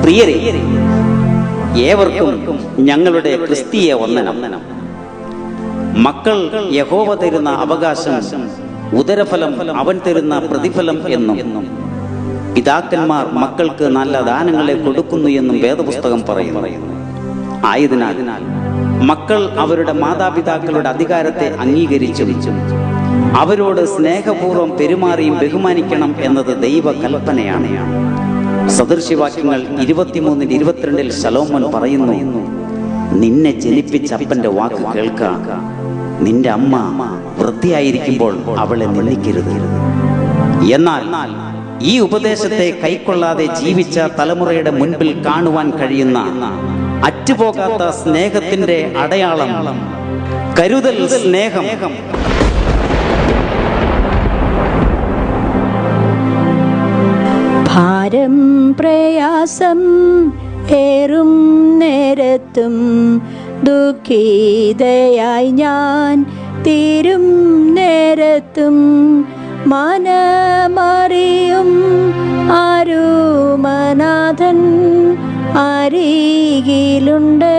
പ്രിയരെ, ഏവർക്കും ഞങ്ങളുടെ ക്രിസ്തീയ വന്ദനം. മക്കൾ യഹോവ തരുന്ന അവകാശം, ഉദരഫലം അവൻ തരുന്ന പ്രതിഫലം എന്നും പിതാക്കന്മാർ മക്കൾക്ക് നല്ല ദാനങ്ങളെ കൊടുക്കുന്നു എന്നും വേദപുസ്തകം പറയുന്നു. ആയതിനാൽ മക്കൾ അവരുടെ മാതാപിതാക്കളുടെ അധികാരത്തെ അംഗീകരിച്ചും അവരോട് സ്നേഹപൂർവ്വം പെരുമാറിയും ബഹുമാനിക്കണം എന്നത് ദൈവ കൽപ്പനയാണ്. സദൃശ്യവാക്യങ്ങൾ 23:22 ശലോമോൻ പറയുന്നു, നിന്നെ ജനിപ്പിച്ച അപ്പന്റെ വാക്ക് കേൾക്കുക, നിന്റെ അമ്മ വൃദ്ധയായിരിക്കുമ്പോൾ അവളെ നിന്ദിക്കരുത്. എന്നാൽ ഈ ഉപദേശത്തെ കൈക്കൊള്ളാതെ ജീവിച്ച തലമുറയുടെ മുൻപിൽ കാണുവാൻ കഴിയുന്ന അറ്റുപോകാത്ത സ്നേഹത്തിന്റെ അടയാളം കരുതൽ സ്നേഹം. ഭാരം പ്രയാസം ഏറും നേരത്തും ദുഃഖിതയായി ഞാൻ തീരും നേരത്തും മനമറിയും ആരുമനാഥൻ അരികിലുണ്ട്,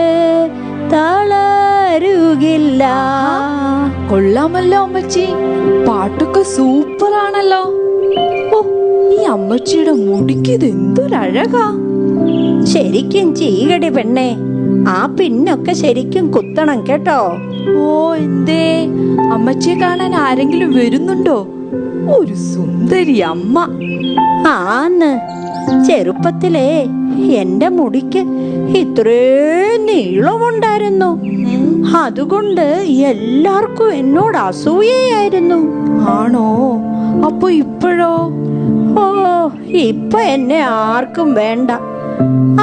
തളരുകില്ല. കൊള്ളാമല്ലോ അമ്മച്ചി, പാട്ടൊക്കെ സൂപ്പറാണല്ലോ. ഓ, ഈ അമ്മച്ചിയുടെ മുടിക്ക് ഇത് എന്തൊരഴകാ. ശരിക്കും ചീകടി പെണ്ണേ, ആ പിന്നൊക്കെ ശരിക്കും കുത്തണം കേട്ടോ. ഓ, എന്തേ അമ്മച്ചിയെ കാണാൻ ആരെങ്കിലും വരുന്നുണ്ടോ? ഒരു സുന്ദരി അമ്മ. ആന്ന്, ചെറുപ്പത്തിലേ എന്റെ മുടിക്ക് ഇത്രേ നീളമുണ്ടായിരുന്നു. അതുകൊണ്ട് എല്ലാവർക്കും എന്നോട് അസൂയയായിരുന്നു. ആണോ? അപ്പൊ ഇപ്പോഴോ? ഓ, ഇപ്പൊ എന്നെ ആർക്കും വേണ്ട.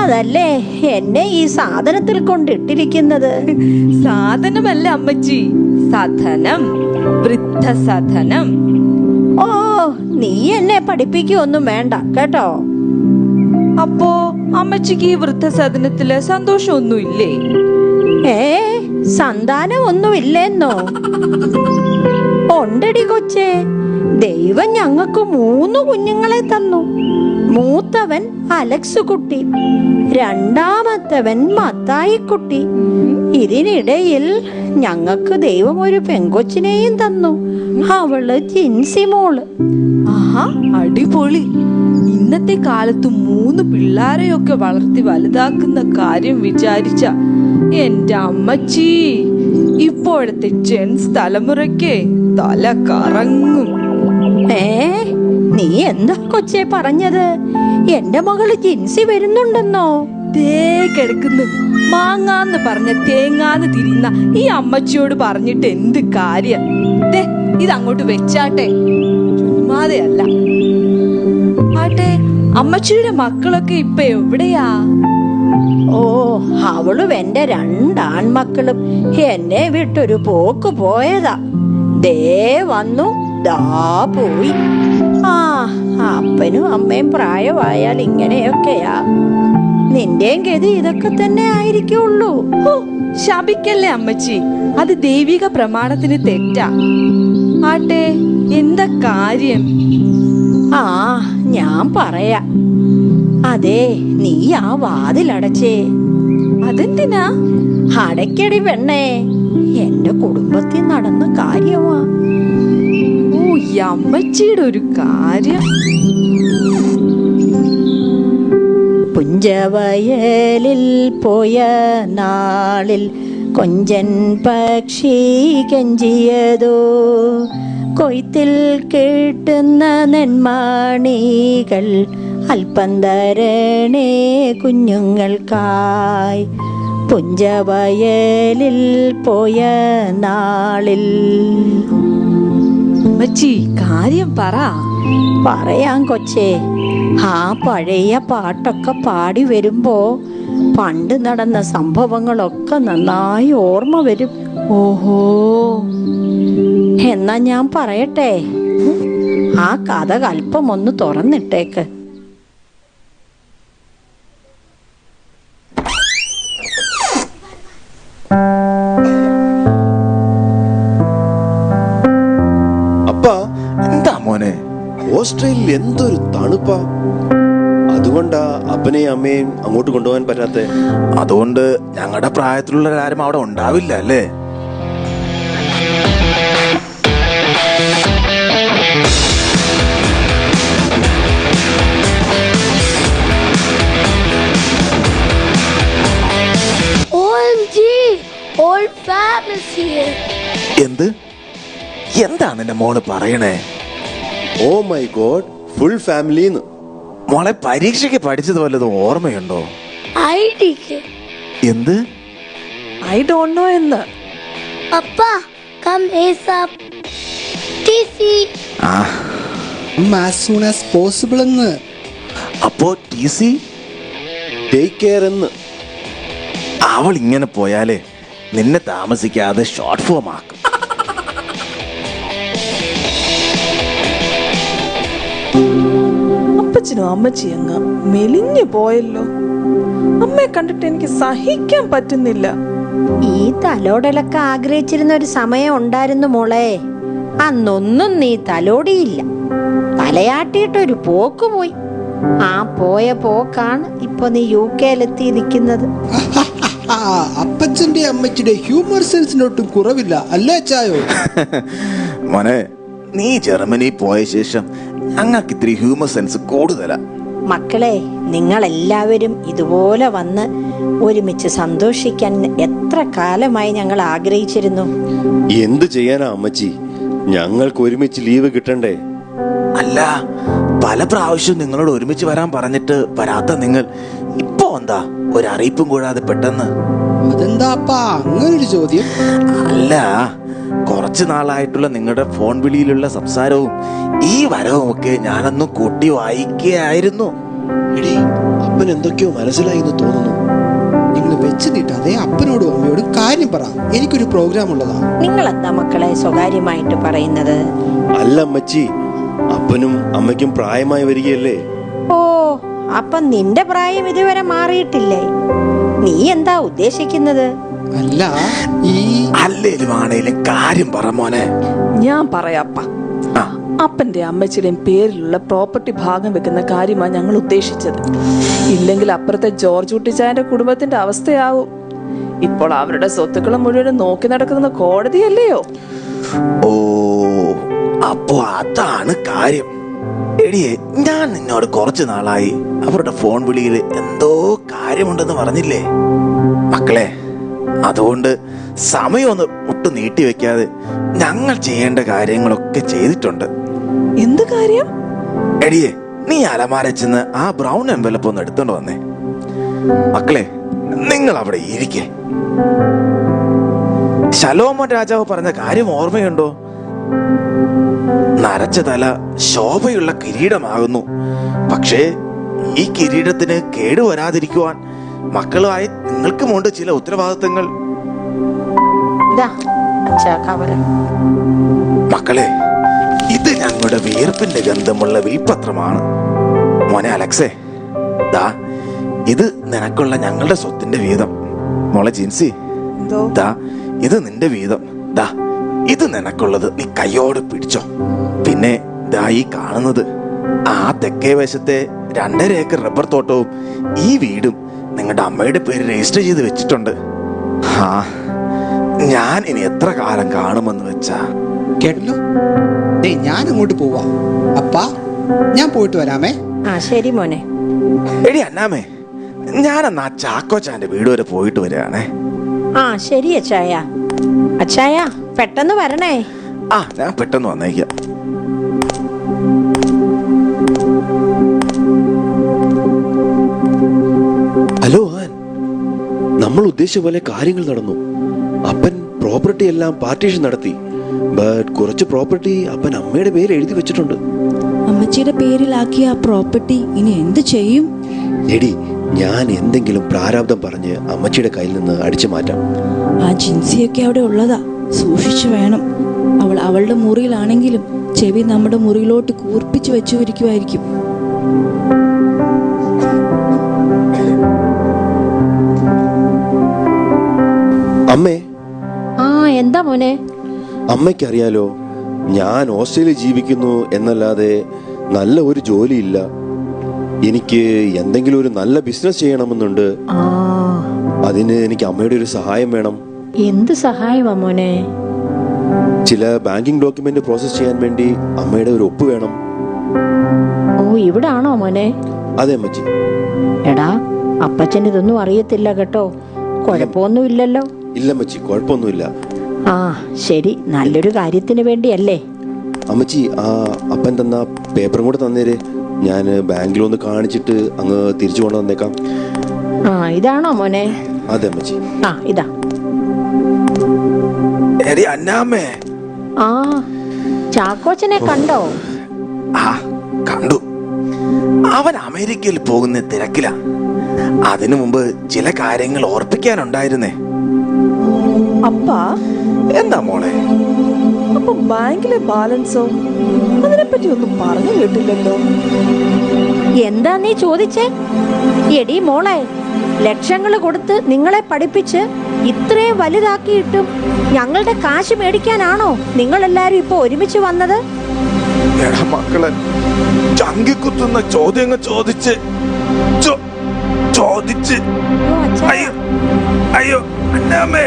അതല്ലേ എന്നെ ഈ സാധനത്തിൽ കൊണ്ടിട്ടിരിക്കുന്നത്. സാധനമല്ല അമ്മച്ചി, സധനം, വൃദ്ധസധനം. ഓ, നീ എന്നെ പഠിപ്പിക്കൊന്നും വേണ്ട കേട്ടോ. അപ്പോ അമ്മച്ചിക്ക് ഈ വൃദ്ധസദനത്തില് സന്തോഷമൊന്നുമില്ലേ? സന്താനം ഒന്നുമില്ലെന്നോ? ഉണ്ടടി കൊച്ചേ, ദൈവം ഞങ്ങൾക്ക് 3 കുഞ്ഞുങ്ങളെ തന്നു. മൂത്തവൻ അലക്സ് കുട്ടി, രണ്ടാമത്തവൻ മത്തായി കുട്ടി. ഇതിനിടയിൽ ഞങ്ങൾക്ക് ദൈവം ഒരു പെങ്കൊച്ചിനെയും തന്നു. അവള് ജിൻസി മോള്. ആഹാ, അടിപൊളി. ഇന്നത്തെ കാലത്ത് 3 പിള്ളാരെയൊക്കെ വളർത്തി വലുതാക്കുന്ന കാര്യം വിചാരിച്ച എന്റെ അമ്മച്ചി, ഇപ്പോഴത്തെ ജെൻസ് തലമുറയ്ക്ക് തല കറങ്ങും. നീ എന്താ കൊച്ചേ പറഞ്ഞത്? എന്റെ മകള് ജിൻസി വരുന്നുണ്ടെന്നോ? ദേ കിടക്കുന്നു. മാങ്ങാന്ന് പറഞ്ഞ തേങ്ങാന്ന് തിരിയുന്ന ഈ അമ്മച്ചിയോട് പറഞ്ഞിട്ട് എന്ത് കാര്യം? ഇതങ്ങോട്ട് വെച്ചാട്ടെ, ചുമ്മാതെയല്ല. ആട്ടെ, അമ്മച്ചിയുടെ മക്കളൊക്കെ ഇപ്പൊ എവിടെയാ? ഓ, അവളും എന്റെ 2 ആൺമക്കളും എന്നെ വിട്ടൊരു പോക്ക് പോയതാ. ദേ വന്നു, ദാ പോയി. അപ്പനും അമ്മയും പ്രായമായാൽ ഇങ്ങനെയൊക്കെയാ. നിന്റെയും ഗതി ഇതൊക്കെ തന്നെ ആയിരിക്കുള്ളൂ. ശപിക്കല്ലേ അമ്മച്ചി, അത് ദൈവിക പ്രമാണത്തിന് തെറ്റാ. ആട്ടെ, എന്താ കാര്യം? ഞാൻ പറയാ. അതെ, നീ ആ വാതിലടച്ചേ. അതെന്തിനാ? അടയ്ക്കടി പെണ്ണേ, എന്റെ കുടുംബത്തിൽ നടന്ന കാര്യമാ. ഓ, ഈ അമ്മച്ചിയുടെ ഒരു കാര്യം. പുഞ്ചവയലിൽ പോയ നാളിൽ കൊഞ്ചൻ പക്ഷി കെഞ്ചിയതോ, കൊയ്ത്തിൽ കിട്ടുന്ന നെന്മണികൾ അല്പം തരണേ കുഞ്ഞുങ്ങൾക്കായി. പുഞ്ചവയലിൽ പോയ നാളിൽ. അമ്മച്ചി, കാര്യം പറ. പറയാം കൊച്ചേ. ആ പഴയ പാട്ടൊക്കെ പാടി വരുമ്പോ പണ്ട് നടന്ന സംഭവങ്ങളൊക്കെ നന്നായി ഓർമ്മ വരും. ഓഹോ, എന്നാ ഞാൻ പറയട്ടെ? ആ കഥ അല്പം ഒന്ന് തുറന്നിട്ടേക്ക്. എന്താ മോനെ, ഓസ്ട്രേലിയയിൽ എന്തൊരു തണുപ്പാ. അതുകൊണ്ടാ അപ്പനെയും അമ്മയും അങ്ങോട്ട് കൊണ്ടുപോകാൻ പറ്റാത്തെ. അതുകൊണ്ട് ഞങ്ങളുടെ പ്രായത്തിലുള്ളവരാരും അവിടെ ഉണ്ടാവില്ല അല്ലേ? OMG! Whole family's here. എന്താണ് എന്റെ മോള് പറയണേ? ഓ മൈ ഗോഡ്, ഫുൾ ഫാമിലിന്ന്. മോളെ പരീക്ഷയ്ക്ക് പഠിച്ചത് വല്ലതും ഓർമ്മയുണ്ടോ? IDK. എന്ത്? ഐ ഡോണ്ട് നോ എന്ന്. Papa, come ASAP. TC. as soon as possible എന്ന്. അപ്പോ TC? ടേക്ക് കെയർ എന്ന്. അവൾ ഇങ്ങനെ പോയാലേ നിന്നെ താമസിക്കാതെ ഷോർട്ട് ഫോം ആക്കും. അപ്പച്ചനും അമ്മച്ചി അങ്ങ് മെലിഞ്ഞു പോയല്ലോ. അമ്മയെ കണ്ടിട്ട് എനിക്ക് സഹിക്കാൻ പറ്റുന്നില്ല. ഈ തലോടലൊക്കെ ആഗ്രഹിച്ചിരുന്ന ഒരു സമയം ഉണ്ടായിരുന്നു മോളെ. അന്നൊന്നും നീ തലോടിയില്ല. തലയാട്ടിയിട്ടൊരു പോക്ക് പോയി. ആ പോയ പോക്കാണ് ഇപ്പൊ നീ UK നിൽക്കുന്നത്. അപ്പച്ചന്റെ അമ്മച്ചിയുടെ ഹ്യൂമർ സെൻസിന് ഒട്ടും കുറവില്ല അല്ലേ ചായോ? മോനെ, നീ ജർമ്മനി പോയ ശേഷം ഞങ്ങൾക്ക് ഇത്തിരി ഹ്യൂമർ സെൻസ് കൂടുതലാ. മക്കളെ, നിങ്ങളെല്ലാവരും ഇതുപോലെ വന്ന് ഒരുമിച്ച് സന്തോഷിക്കാൻ എത്ര കാലമായി ഞങ്ങൾ ആഗ്രഹിച്ചിരുന്നു. എന്ത് ചെയ്യാനാ അമ്മച്ചി, ഞങ്ങൾക്ക് ഒരുമിച്ച് ലീവ് കിട്ടണ്ടേ? അല്ല, പല പ്രാവശ്യം നിങ്ങളോട് ഒരുമിച്ച് വരാൻ പറഞ്ഞിട്ട് വരാത്ത നിങ്ങൾ ഇപ്പൊ എന്താ ഒരു അറിയിപ്പും കൂടാതെ പെട്ടെന്ന്? അതെന്താപ്പാ അങ്ങനൊരു ചോദ്യം? അല്ല, കുറച്ചു നാളായിട്ടുള്ള നിങ്ങളുടെ ഫോൺ വിളിയിലുള്ള സംസാരവും ഈ വരവും ഒക്കെ ഞാനൊന്നും കൂട്ടി വായിക്കുകയായിരുന്നു. എടീ, അപ്പൻ എന്തൊക്കെയോ മനസ്സിലായി എന്ന് തോന്നുന്നു. നിങ്ങൾ വെച്ച് നീട്ടാതെ അപ്പനോടും അമ്മയോടും കാര്യം പറ. എനിക്കൊരു പ്രോഗ്രാം ഉള്ളതാ. നിങ്ങൾ എന്താ മക്കളെ സ്വകാര്യമായിട്ട് പറയുന്നത്? അല്ല അമ്മച്ചി, അപ്പനും അമ്മയ്ക്കും പ്രായമായി വരികയല്ലേ. ഓ, അപ്പൊ നിന്റെ പ്രായം ഇതുവരെ മാറിയിട്ടില്ലേ? നീ എന്താ ഉദ്ദേശിക്കുന്നത്? അല്ല, ഈ അല്ലേലും ആണേലും കാര്യം പറ മോനെ. ഞാൻ പറയാപ്പ, അപ്പന്റെ അമ്മച്ചിയുടെയും പേരിലുള്ള പ്രോപ്പർട്ടി ഭാഗം വെക്കുന്ന കാര്യമാണ് ഞങ്ങൾ ഉദ്ദേശിച്ചത്. ഇല്ലെങ്കിൽ അപ്പുറത്തെ ജോർജ് കുട്ടിച്ചായന്റെ കുടുംബത്തിന്റെ അവസ്ഥയാവും. ഇപ്പോൾ അവരുടെ സ്വത്തുക്കൾ മുഴുവൻ നോക്കി നടക്കുന്ന കോടതിയല്ലയോ? ഓ, അപ്പോ അതാണ് കാര്യം. എടിയെ, ഞാൻ നിന്നോട് കുറച്ചു നാളായി അവരുടെ ഫോൺ വിളിയിൽ എന്തോ കാര്യമുണ്ടെന്ന് പറഞ്ഞില്ലേ മക്കളെ? അതുകൊണ്ട് സമയമൊന്ന് ഒട്ടും നീട്ടിവെക്കാതെ ഞങ്ങൾ ചെയ്യേണ്ട കാര്യങ്ങളൊക്കെ ചെയ്തിട്ടുണ്ട്. എന്ത് കാര്യം? എടിയെ, നീ അലമാര ചെന്ന് ആ ബ്രൗൺ എൻവലപ്പ് ഒന്ന് എടുത്തോണ്ട് വന്നേ. മക്കളെ, നിങ്ങൾ അവിടെ ഇരിക്കേ. ശലോമോൻ രാജാവ് പറഞ്ഞ കാര്യം ഓർമ്മയുണ്ടോ? നരച്ച തല ശോഭയുള്ള കിരീടമാകുന്നു. പക്ഷേ ഈ കിരീടത്തിന് കേടുവരാതിരിക്കുവാൻ മക്കളുമായി നിങ്ങൾക്കുമുണ്ട് ചില ഉത്തരവാദിത്തങ്ങൾ. മക്കളെ, ഇത് ഞങ്ങളുടെ വിയർപ്പിന്റെ ഗന്ധമുള്ള വിൽപത്രമാണ്. മോനെ അലക്സേ, ദാ ഇത് നിനക്കുള്ള ഞങ്ങളുടെ സ്വത്തിന്റെ വീതം. മോളെ ജിൻസി, ദാ ഇത് നിന്റെ വീതം. ദാ ഇത് നിനക്കുള്ളത്, നീ കയ്യോടെ പിടിച്ചോ. പിന്നെ ദാ ഈ കാണുന്നത് ആ തെക്കേ വശത്തെ 2.5 ഏക്കർ റബ്ബർ തോട്ടവും ഈ വീടും നിങ്ങളുടെ അമ്മയുടെ പേര് രജിസ്റ്റർ ചെയ്ത് വെച്ചിട്ടുണ്ട്. ഞാൻ ഇനി എത്ര കാലം കാണുമെന്ന് വെച്ചാ. കേട്ടല്ലോ, ഞാൻ അങ്ങോട്ട് പോവാ. അപ്പാ, ഞാൻ പോയിട്ട് വരാമേ. ശരി മോനെ. എടി അന്നാമേ, ഞാനെന്നാ ചാക്കോച്ചാന്റെ വീട് വരെ പോയിട്ട് വരികയാണേ. ശരി അച്ചായ. അച്ചായ, പെട്ടെന്ന് വരണേ. ഞാൻ പെട്ടെന്ന് വന്നേക്കാം. ഹലോ ആൻ, നമ്മൾ ഉദ്ദേശിച്ച പോലെ കാര്യങ്ങൾ നടന്നു. അപ്പൻ പ്രോപ്പർട്ടി എല്ലാം പാർട്ടീഷൻ നടത്തി. ബട്ട് കുറച്ച് പ്രോപ്പർട്ടി അപ്പൻ അമ്മയുടെ പേര് എഴുതി വെച്ചിട്ടുണ്ട്. അമ്മച്ചിയുടെ പേരിലാക്കിയ ആ പ്രോപ്പർട്ടി ഇനി എന്ത് ചെയ്യും? എടി, ഞാൻ എന്തെങ്കിലും പ്രാരാബ്ദം പറഞ്ഞ് അമ്മച്ചിയുടെ കയ്യിൽ നിന്ന് അടിച്ചു മാറ്റാം. ആ ജിൻസിയൊക്കെ അവിടെ ഉള്ളതാ, സൂക്ഷിച്ചു വേണം. അവൾ അവളുടെ മുറിയിലാണെങ്കിലും ചെവി നമ്മുടെ മുറിയിലോട്ട് കൂർപ്പിച്ചു വെച്ചുവരിക്കുമായിരിക്കും. അമ്മേ. എന്താ മോനെ? അമ്മയ്ക്കറിയാലോ, ഞാൻ ഓസ്ട്രേലിയ ജീവിക്കുന്നു എന്നല്ലാതെ നല്ല ഒരു ജോലിയില്ല. എനിക്ക് എന്തെങ്കിലും ഒരു നല്ല ബിസിനസ് ചെയ്യണമെന്നുണ്ട്. അതിന് എനിക്ക് അമ്മയുടെ ഒരു സഹായം വേണം. എന്ത് സഹായമാ മോനെ? ചില ബാങ്കിങ് ഡോക്യുമെന്റ് പ്രോസസ് ചെയ്യാൻ വേണ്ടി അമ്മയുടെ ഒരു ഒപ്പ് വേണം. ഓ, ഇവിടാണോ മോനെ? അതെ അമ്മച്ചി. എടാ, അപ്പച്ചന് ഇതൊന്നും അറിയത്തില്ല കേട്ടോ. കുഴപ്പമൊന്നുമില്ലല്ലോ? ഇല്ല അമ്മച്ചി, കുഴപ്പമൊന്നുമില്ല. ആ ശരി, നല്ലൊരു കാര്യത്തിന് വേണ്ടിയല്ലേ? അമ്മച്ചി, ആ അപ്പൻ തന്ന പേപ്പറും കൂടെ തന്നേര്. ഞാൻ ബാങ്കിലൊന്ന് കാണിച്ചിട്ട് അങ്ങ് തിരിച്ചു കൊണ്ട് വന്നേക്കാം. ആ, ഇതാണോ മോനെ? അതെ അമ്മച്ചി. ആ, ഇതാ. എടി അന്നാമ്മേ. ആ, ചാക്കോച്ചനെ കണ്ടോ? ആ, കണ്ടു. അവൻ അമേരിക്കയിൽ പോകുന്ന തിരക്കില. അതിനു മുമ്പ് ചില കാര്യങ്ങൾ ഓർപ്പിക്കാനുണ്ടായിരുന്നേ. അപ്പാ, എന്താ മോളെ? അപ്പൊ ബാങ്കിലെ ബാലൻസോ? അതിനെപ്പറ്റി ഒന്നും പറഞ്ഞു കേട്ടില്ലല്ലോ. എന്താ നീ ചോദിച്ചേ? എടി മോളെ, ലക്ഷങ്ങൾ കൊടുത്ത് നിങ്ങളെ പഠിപ്പിച്ച് ഇത്രയും വലുതാക്കിയിട്ടും ഞങ്ങളുടെ കാശ് മേടിക്കാനാണോ നിങ്ങളെല്ലാരും ഇപ്പൊ ഒരുമിച്ച് വന്നത്? എടാ മക്കളെ, ചങ്കിക്കുത്തുന്ന ചോദ്യങ്ങൾ ചോദിച്ച് അയ്യോ അയ്യോ അന്നാമ്മേ.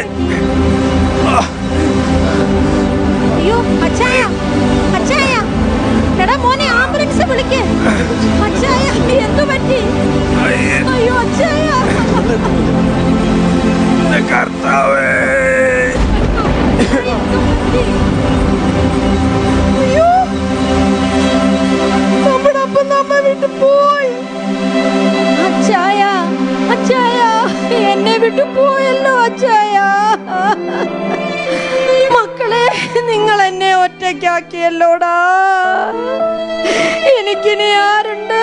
അയ്യോ അച്ചായ, അച്ചായ, എടാ മോനെ, ആംബുലൻസ് വിളിക്ക്. അച്ചായ, എന്തു പറ്റി? അയ്യോ അച്ചായ. കർത്താവേ. അയ്യോ, നമ്മുടെ അപ്പം നമ്മെ വിട്ടു പോയി. അച്ചായ, അച്ചായ, എന്നെ വിട്ടു പോയല്ലോ അച്ചായ. മക്കളെ, നിങ്ങൾ എന്നെ ഒറ്റയ്ക്കാക്കിയല്ലോടാ. എനിക്കിനി ആരുണ്ട്?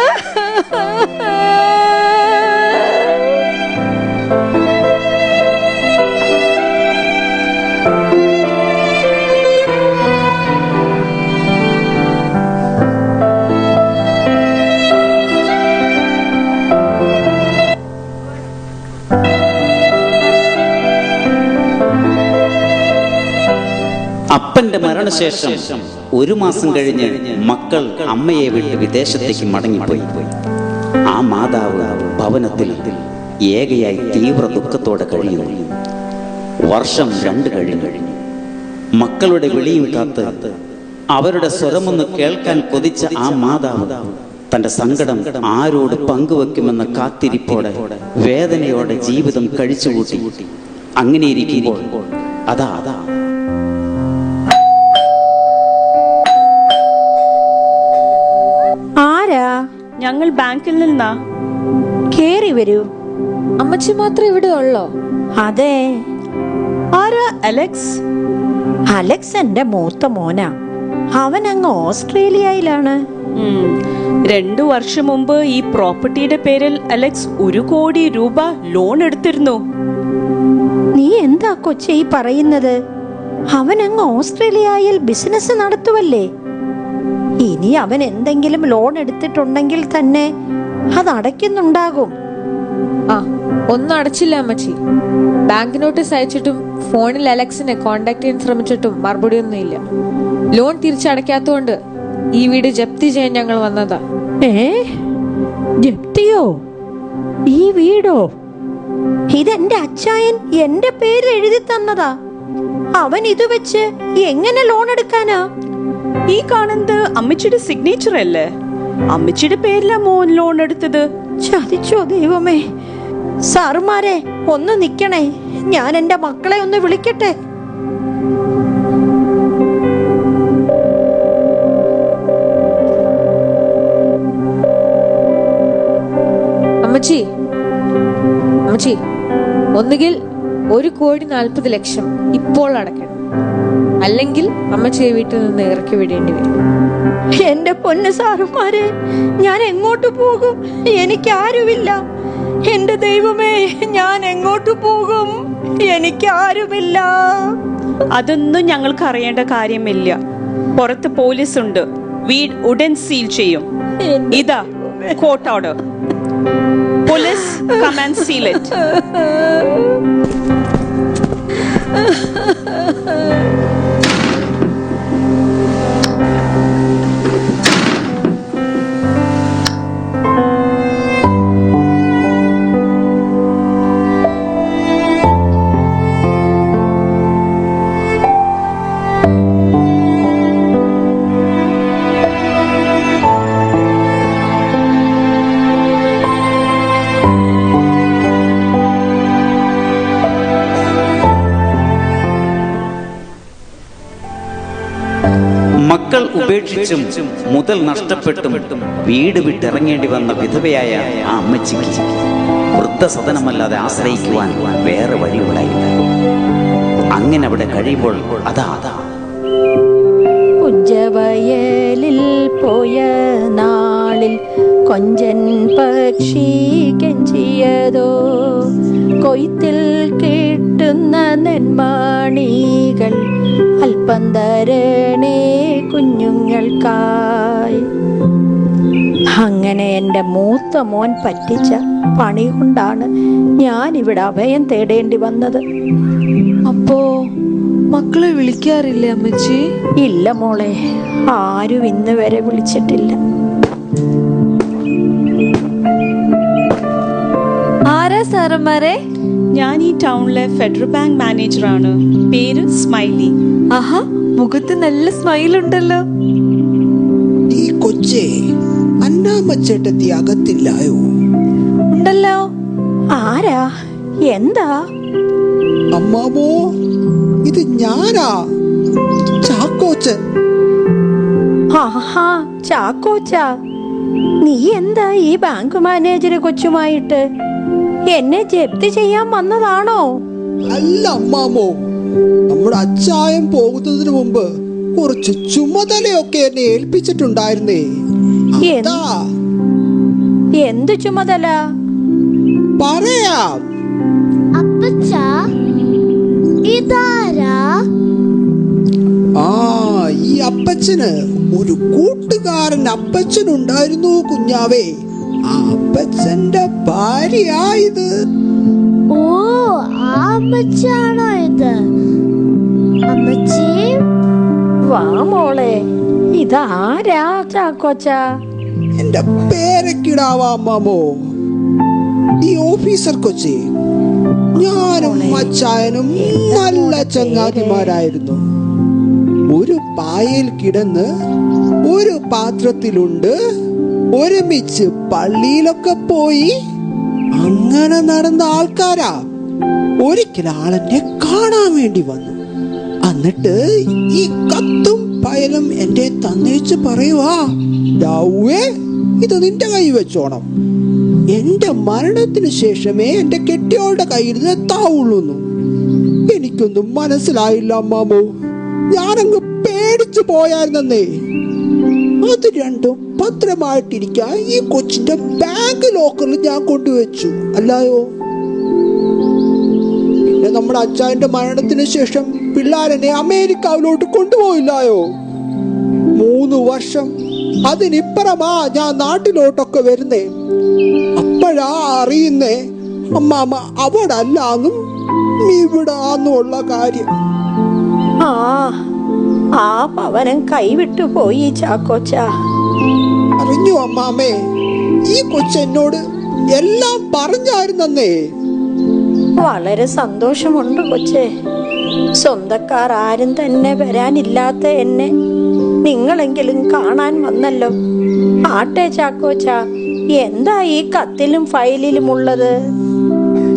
അപ്പന്റെ മരണശേഷം 1 മാസം കഴിഞ്ഞ് മക്കൾ അമ്മയെ വിട്ട് വിദേശത്തേക്ക് മടങ്ങിപ്പോയി. ആ മാതാവ് ഭവനത്തിൽ ഏകയായി തീവ്ര ദുഃഖത്തോടെ കഴിയുന്നു. വർഷം 2 കഴിഞ്ഞു. മക്കളുടെ വിളിയും കാത്ത് അവരുടെ സ്വരമൊന്ന് കേൾക്കാൻ കൊതിച്ച ആ മാതാവ് തന്റെ സങ്കടം ആരോട് പങ്കുവെക്കുമെന്ന കാത്തിരിപ്പോടെ വേദനയോടെ ജീവിതം കഴിച്ചുകൂട്ടി. അങ്ങനെയിരിക്കുമ്പോൾ അതാ ആരാ? ഞങ്ങൾ ബാങ്കിൽ നിന്നാ. കേറി വരൂ. അമ്മച്ചി മാത്രമേ ഇവിടെ ഉള്ളോ? അതെ. ആരാ അലക്സ്? അലക്സ് എന്റെ മൂത്ത മോനാ. അവൻ അങ്ങ് ഓസ്ട്രേലിയയിലാണ്. 2 വർഷം മുമ്പ് ഈ പ്രോപ്പർട്ടിയുടെ പേരിൽ അലക്സ് 1 കോടി രൂപ ലോൺ എടുത്തിരുന്നു. നീ എന്താ കൊച്ചേ ഈ പറയുന്നത്? അവൻ അങ്ങ് ഓസ്ട്രേലിയയിൽ ബിസിനസ് നടത്തുവല്ലേ? ഇനി അവൻ എന്തെങ്കിലും ലോൺ എടുത്തിട്ടുണ്ടെങ്കിൽ തന്നെ അത് അടയ്ക്കുന്നുണ്ടാകും. ആ, ഒന്നും അടച്ചില്ല അമ്മച്ചി. ബാങ്ക് നോട്ടീസ് അയച്ചിട്ടും ഫോണിൽ അലക്സിനെ കോണ്ടാക്ട് ചെയ്യാൻ ശ്രമിച്ചിട്ടും മറുപടി ഒന്നുമില്ല. ലോൺ തിരിച്ചടയ്ക്കാത്തോണ്ട് ഈ വീട് ജപ്തി ചെയ്യാൻ ഞങ്ങൾ വന്നതാ. ജപ്തിയോ? ഈ വീടോ? ഇതെന്റെ അച്ചായൻ എന്റെ പേരിൽ എഴുതി തന്നതാ. അവൻ ഇത് വെച്ച് എങ്ങനെ ലോൺ എടുക്കാനാ? ഈ കാണുന്നത് അമ്മച്ചിയുടെ സിഗ്നേച്ചർ അല്ലേ? അമ്മച്ചിയുടെ പേരിലാ മോൻ ലോൺ എടുത്തത്. ചതിച്ചോ ദൈവമേ. സാറുമാരെ, ഒന്ന് നിക്കണേ, ഞാൻ എന്റെ മക്കളെ ഒന്ന് വിളിക്കട്ടെ. അമ്മച്ചി, അമ്മച്ചി, ഒന്നുകിൽ 1,40,00,000 ഇപ്പോൾ അടയ്ക്കണം, അല്ലെങ്കിൽ അമ്മച്ചിയെ വീട്ടിൽ നിന്ന് ഇറക്കി വിടേണ്ടി വരും. എന്റെ പൊന്ന് സാറുമാരെ, ഞാൻ എങ്ങോട്ട് പോകും? എനിക്ക് ആരുമില്ല. എന്റെ ദൈവമേ, ഞാൻ എങ്ങോട്ട് പോകും? എനിക്ക് ആരുമില്ല. അതൊന്നും ഞങ്ങൾക്ക് അറിയേണ്ട കാര്യമില്ല. പുറത്ത് പോലീസ് ഉണ്ട്. വീട് ഉടൻ സീൽ ചെയ്യും. ഇതാ court order. Police come and seal it. ഉപേക്ഷിച്ചും മുതൽ നഷ്ടപ്പെട്ടും വീട് വിട്ടിറങ്ങേണ്ടി വന്ന വിധവയായ ആ അമ്മച്ചിക്ക് വൃദ്ധസദനമല്ലാതെ ആശ്രയിക്കുവാൻ വേറെ വഴിയുണ്ടായില്ല. അങ്ങനെ അവിടെ കഴിയുമ്പോൾ അതാ ഉജ്ജവയലിൽ പോയ നാളിൽ കൊഞ്ചൻ പക്ഷി കെഞ്ചിയതോ, കൊയ്ത്തിൽ കിട്ടുന്ന നെന്മണികൾ അല്പം തരണേ കുഞ്ഞുങ്ങൾക്കായി. അങ്ങനെ എൻ്റെ മൂത്ത മോൻ പറ്റിച്ച പണി കൊണ്ടാണ് ഞാൻ ഇവിടെ അഭയം തേടേണ്ടി വന്നത്. അപ്പോ മക്കളെ വിളിക്കാറില്ലേ അമ്മച്ചി? ഇല്ല മോളെ, ആരും ഇന്ന് വരെ വിളിച്ചിട്ടില്ല. ആരാ സാറന്മാരെ? ഞാൻ ഈ ടൗണിലെ ഫെഡറൽ ബാങ്ക് മാനേജറാണ്. പേര് സ്മൈലി. ആഹാ, മുഖത്ത് നല്ല സ്മൈൽ ഉണ്ടല്ലോ. ഈ കൊച്ചേ അന്നാമ്മച്ചേട്ടത്തി അകത്തില്ലായോ? ഉണ്ടല്ലോ. ആരാ? എന്താ? അമ്മാമോ, ഇത് ഞാനാ, ചാക്കോച്ചൻ. ആഹാ, ചാക്കോച്ച, നീ എന്താ ഈ ബാങ്ക് മാനേജര് കൊച്ചുമായിട്ട്? എന്നെ ജപ്തി ചെയ്യാൻ വന്നതാണോ? അല്ല അമ്മാമോ, നമ്മുടെ അച്ചായൻ പോകുന്നതിന് മുമ്പ് കുറച്ച് ചുമതലയൊക്കെ എന്നെ ഏൽപ്പിച്ചിട്ടുണ്ടായിരുന്നേ. അതാ. എന്ത് ചുമതല? പറയാം. അപ്പച്ച, ഇതാരാ? ആ, ഈ അപ്പച്ചന് ഒരു കൂട്ടുകാരൻ അപ്പച്ചനുണ്ടായിരുന്നു കുഞ്ഞാവേ. ആ അപ്പച്ചന്റെ ഭാര്യയായത്. ഓ, ആ അമ്മച്ചാണോ ഇത്? അമ്മച്ചി, വാ മോളെ, ഇതാരാ ചാക്കോച്ച? എന്റെ പേരക്കിടാവാ അമ്മാമോ, ഈ ഓഫീസർ കൊച്ചി. ഞാനും അച്ചായനും നല്ല ചങ്ങാതിമാരായിരുന്നു. ഒരു പായയിൽ കിടന്ന് ഒരു പാത്രത്തിലുണ്ട്, ഒരുമിച്ച് പള്ളിയിലൊക്കെ പോയി അങ്ങനെ നടന്ന ആൾക്കാരാ. ഒരിക്കൽ ആളെന്നെ കാണാൻ വേണ്ടി വന്നു. എന്നിട്ട് ഈ കത്തും ഫയലും എന്റെ തന്നേച്ച് പറയുവാ, ദാവേ, ഇത് നിന്റെ കൈ വെച്ചോണം. എന്റെ മരണത്തിന് ശേഷമേ എന്റെ കെട്ടിയോളുടെ കയ്യിൽ നിന്ന് എത്താവുള്ളൂ. എനിക്കൊന്നും മനസ്സിലായില്ല അമ്മാമോ. ഞാനങ്ങ് പേടിച്ചു പോയായിരുന്നേ. അത് രണ്ടും ഭദ്രമായിട്ടിരിക്കാൻ ഈ കൊച്ചിന്റെ ബാങ്ക് ലോക്കറിൽ ഞാൻ കൊണ്ടുവച്ചു, അല്ലായോ? പിന്നെ നമ്മുടെ അച്ചായന്റെ മരണത്തിന് ശേഷം പിള്ളാരനെ അമേരിക്കയിലോട്ട് കൊണ്ടുപോയില്ലായോ? 3 വർഷം അതിനിപ്പുറമാ ഞാൻ നാട്ടിലോട്ടൊക്കെ വരുന്നേ. അപ്പോഴാ അറിയുന്നേ അമ്മാമ അവിടെ അല്ലാന്നും ഇവിടാന്നുള്ള കാര്യം. ആ പവനം കൈവിട്ടു പോയി ചാക്കോച്ച. അറിഞ്ഞു അമ്മാമേ, ഈ കൊച്ചെന്നോട് എല്ലാം പറഞ്ഞായിരുന്നേ. വളരെ സന്തോഷമുണ്ട് കൊച്ചേ. സ്വന്തക്കാർ ആരും തന്നെ വരാനില്ലാത്ത എന്നെ നിങ്ങളെങ്കിലും കാണാൻ വന്നല്ലോ. ആട്ടെ ചാക്കോച്ച, എന്താ ഈ കത്തിലും ഫയലിലും ഉള്ളത്?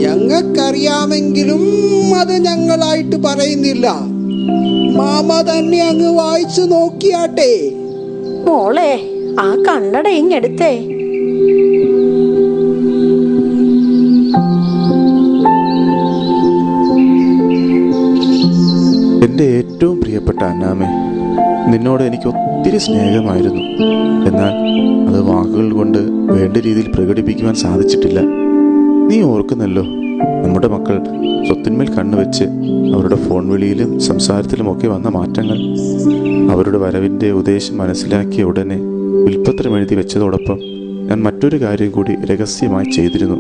ഞങ്ങൾക്കറിയാമെങ്കിലും അത് ഞങ്ങളായിട്ട് പറയുന്നില്ല. മാമ തന്നെ അങ്ങ് വായിച്ചു നോക്കിയാട്ടെ. മോളെ, ആ കണ്ണട ഇങ്ങെടുത്തേ. എൻ്റെ ഏറ്റവും പ്രിയപ്പെട്ട അന്നാമേ, നിന്നോട് എനിക്ക് ഒത്തിരി സ്നേഹമായിരുന്നു. എന്നാൽ അത് വാക്കുകൾ കൊണ്ട് വേണ്ട രീതിയിൽ പ്രകടിപ്പിക്കുവാൻ സാധിച്ചിട്ടില്ല. നീ ഓർക്കുന്നല്ലോ, നമ്മുടെ മക്കൾ സ്വത്തിന്മേൽ കണ്ണുവെച്ച് അവരുടെ ഫോൺ വിളിയിലും സംസാരത്തിലുമൊക്കെ വന്ന മാറ്റങ്ങൾ. അവരുടെ വരവിൻ്റെ ഉദ്ദേശം മനസ്സിലാക്കിയ ഉടനെ വിൽപ്പത്രം എഴുതി വെച്ചതോടൊപ്പം ഞാൻ മറ്റൊരു കാര്യം കൂടി രഹസ്യമായി ചെയ്തിരുന്നു.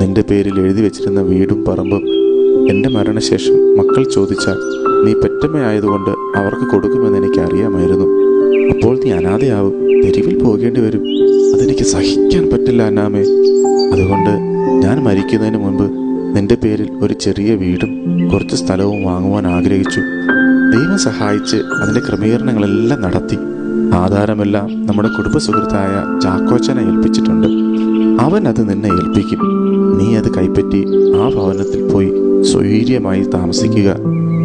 നിന്റെ പേരിൽ എഴുതി വെച്ചിരുന്ന വീടും പറമ്പും എൻ്റെ മരണശേഷം മക്കൾ ചോദിച്ചാൽ നീ പെറ്റമ്മയായതുകൊണ്ട് അവർക്ക് കൊടുക്കുമെന്ന് എനിക്ക് അറിയാമായിരുന്നു. അപ്പോൾ നീ അനാഥയാവും, തെരുവിൽ പോകേണ്ടി വരും. അതെനിക്ക് സഹിക്കാൻ പറ്റില്ല അന്നാമേ. അതുകൊണ്ട് ഞാൻ മരിക്കുന്നതിന് മുൻപ് നിന്റെ പേരിൽ ഒരു ചെറിയ വീടും കുറച്ച് സ്ഥലവും വാങ്ങുവാൻ ആഗ്രഹിച്ചു. ദൈവം സഹായിച്ച് അതിൻ്റെ ക്രമീകരണങ്ങളെല്ലാം നടത്തി. ആധാരമെല്ലാം നമ്മുടെ കുടുംബ സുഹൃത്തായ ചാക്കോച്ചനെ ഏൽപ്പിച്ചിട്ടുണ്ട്. അവൻ അത് നിന്നെ ഏൽപ്പിക്കും. നീ അത് കൈപ്പറ്റി ആ ഭവനത്തിൽ പോയി സ്വൈര്യമായി താമസിക്കുക.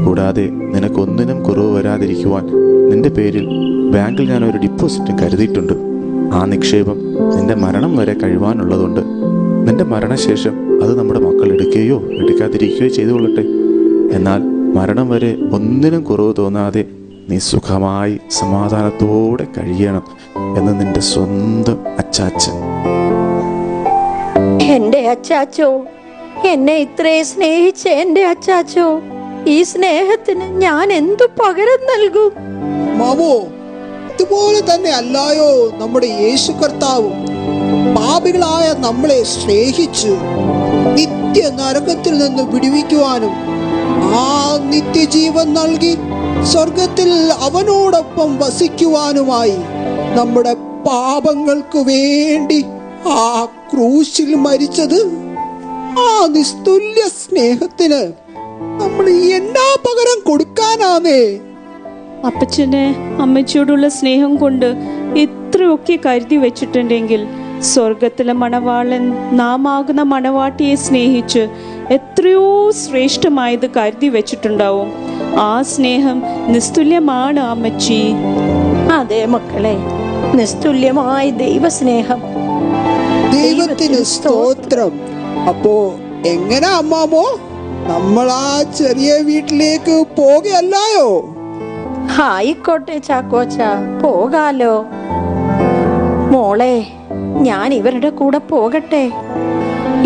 കൂടാതെ നിനക്കൊന്നിനും കുറവ് വരാതിരിക്കുവാൻ നിന്റെ പേരിൽ ബാങ്കിൽ ഞാൻ ഒരു ഡിപ്പോസിറ്റ് കരുതിയിട്ടുണ്ട്. ആ നിക്ഷേപം നിന്റെ മരണം വരെ കഴിവാനുള്ളതുണ്ട്. നിന്റെ മരണശേഷം അത് നമ്മുടെ മക്കൾ എടുക്കുകയോ എടുക്കാതിരിക്കുകയോ ചെയ്തുകൊള്ളട്ടെ. എന്നാൽ മരണം വരെ ഒന്നിനും കുറവ് തോന്നാതെ നീ സുഖമായി സമാധാനത്തോടെ കഴിയണം എന്ന് നിന്റെ സ്വന്തം അച്ചാച്ചൻ. എന്റെ അച്ചാച്ചോ, എന്നെ ഇത്രയും സ്നേഹിച്ച എന്റെ അച്ചാച്ചോ, ഈ സ്നേഹത്തിന് ഞാൻ എന്തു പകരം നൽകും? മാമോ, ഇതുപോലെ തന്നെ അല്ലായോ നമ്മുടെ യേശു കർത്താവും പാപികളായ നമ്മളെ സ്നേഹിച്ചു നിത്യ നരകത്തിൽ നിന്ന് വിടുവിക്കുവാനും ആ നിത്യജീവൻ നൽകി സ്വർഗത്തിൽ അവനോടൊപ്പം വസിക്കുവാനുമായി നമ്മുടെ പാപങ്ങൾക്ക് വേണ്ടി ആ ക്രൂശിൽ മരിച്ചത്. ആ നിസ്തുല്യ സ്നേഹത്തിന് നമ്മൾ എന്നാ പകരം കൊടുക്കാനാന്നേ? അപ്പച്ചന് അമ്മച്ചിയോടുള്ള സ്നേഹം കൊണ്ട് ഇത്രയൊക്കെ കരുതി വെച്ചിട്ടുണ്ടെങ്കിൽ സ്വർഗത്തിലെ മണവാളൻ നാം ആകുന്ന മണവാട്ടിയെ സ്നേഹിച്ച് എത്രയോ ശ്രേഷ്ഠമായത് കരുതി വെച്ചിട്ടുണ്ടാവും. ആ സ്നേഹം നിസ്തുല്യമാണ് അമ്മച്ചി. അതെ മക്കളെ, നിസ്തുല്യമായ ദൈവസ്നേഹം. ദൈവത്തിന് സ്തോത്രം. അപ്പോ എങ്ങനെ അമ്മാമോ, നമ്മൾ ആ ചെറിയ വീട്ടിലേക്ക് പോകുകയല്ലായോ? ആയിക്കോട്ടെ ചാക്കോച്ച, പോകാലോ. മോളെ, ഞാൻ ഇവരുടെ കൂടെ പോകട്ടെ.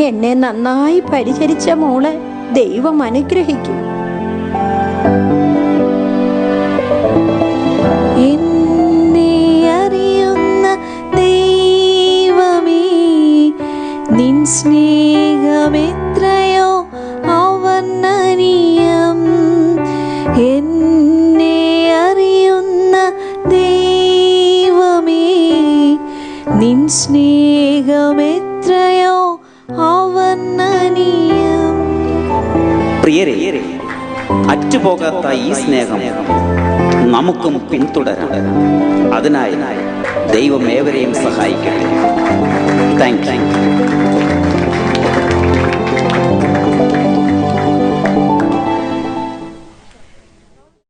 എന്നെ നന്നായി പരിചരിച്ച മോളെ ദൈവം അനുഗ്രഹിക്കും. എന്നെ അറിയുന്ന ദൈവമേ, നിൻ സ്നേഹമെത്രയോ അവർണ്ണനീയം. എന്നെ അറിയുന്ന ദൈവമേ, നിൻ സ്നേഹമെത്രയോ അവർണ്ണനീയം. പ്രിയരെ, അറ്റുപോകാത്ത ഈ സ്നേഹം നമുക്കും പിന്തുടരാം. അതിനായി ദൈവം ഏവരെയും സഹായിക്കട്ടെ. Thank you.